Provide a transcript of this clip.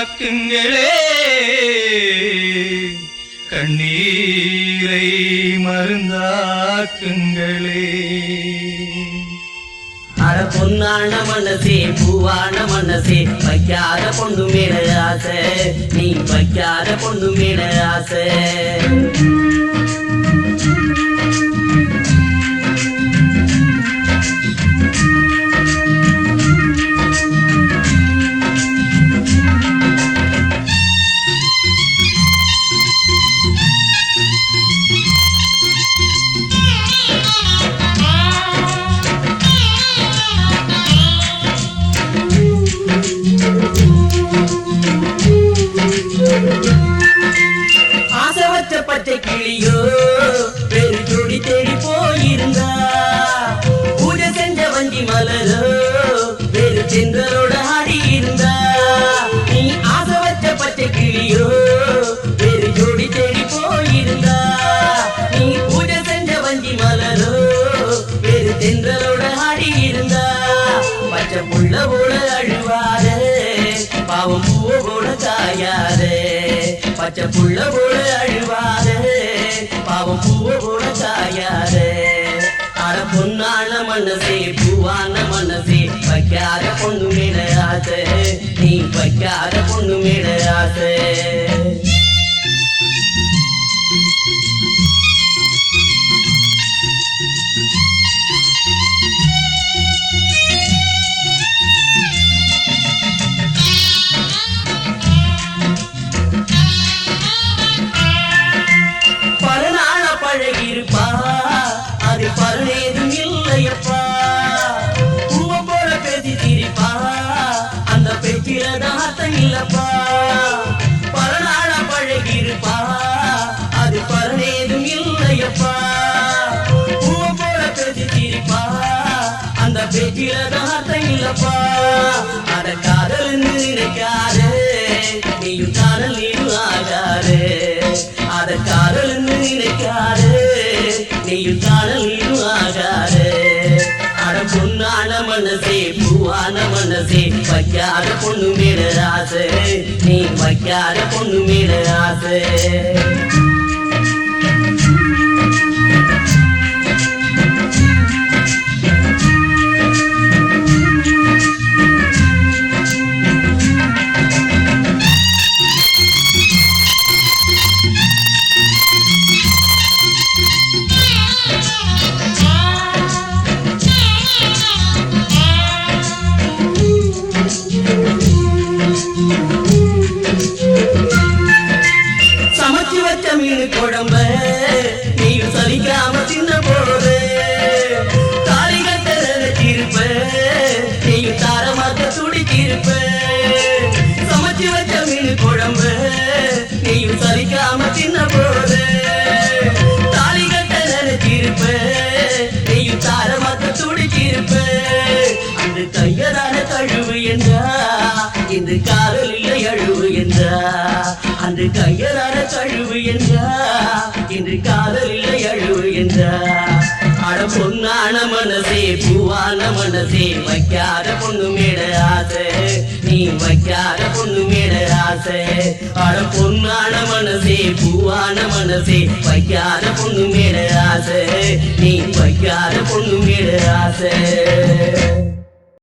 காக்குங்களே கண்ணீரை மருந்தாக்குங்களே. அட பொன்னான மனசே பூவான மனசே வைக்காத பொண்ணு மேல ஆசை, நீ வைக்காத பொண்ணு மேல ஆசை. ஆசை வச்ச பச்சை கிளியோ பெரு ஜோடி தேடி போயிருந்தா, பூஜை செஞ்ச வஞ்சி மலரோ பெரு சென்றலோட ஆடி இருந்தா. நீ ஆசை வச்ச பச்சை கிளியோ பெரு ஜோடி தேடி போயிருந்தா, நீ பூஜை செஞ்ச வஞ்சி மலரோ பெரு சென்றலோட ஆடி இருந்தா. பச்சை புள்ள போல அழுவாரே பாவம் பூவ போல காயாரே, பச்சை புள்ள போல அழுவாரே பாவம் பூவ போல காயாரே. அட பொன்னான மனசே பூவான மனசே வைக்காத பொண்ணு மேல ஆசை, நீ வைக்காத பொண்ணு மேல ஆசை. பழகிருப்பா அது பருளேதும் இல்லையப்பா, பூவ போல பேசி சிரிப்பா அந்த பேச்சிலதான் அர்த்தம் இல்லப்பா. பரநாள பழகிருப்பா அது பருளேதும் இல்லையப்பா, பூவ போல பேசி சிரிப்பா அந்த பேச்சிலதான் அர்த்தம் இல்லப்பா. அட காதல்னு நினைக்காதே நீயும் காதல் நீயும் ஆகாதே, அத காதல்னு நினைக்காதே நீயும் காதல் நீயும் ஆகாதே. அட பொன்னான மனசே பூவான மனசே வைக்காத பொண்ணு மேல ஆசை, நீ வைக்காத பொண்ணு மேல ஆசை. சமைச்சு வச்ச மீன் குழம்ப நீயும் சலிக்காம தின்ன போது, தாலி கட்ட நினைச்சிருப்ப நீயும் தாரமாக்க துடிச்சிருப்ப. சமைச்சு வச்ச மீன் குழம்ப நீயும் சலிக்காம தின்ன போது, தாலி கட்ட நினைச்சிருப்ப நீயும் தாரமாக்க துடிச்சிருப்ப. அந்த கையதான கழுவு என்றா இந்த காதல் இல்லை அழுவு என்றா, அந்த கையதான கழுவு என்றா இன்று காதல் இல்லை அழுவு என்றா. அட பொன்னான மனசே பூவான மனசே வைக்காத பொண்ணு மேல ஆசை, நீ வைக்காத பொண்ணு மேல ஆசை. அட பொன்னான மனசே பூவான மனசே வைக்காத பொண்ணு மேல ஆசை, நீ வைக்காத பொண்ணு மேல ஆசை.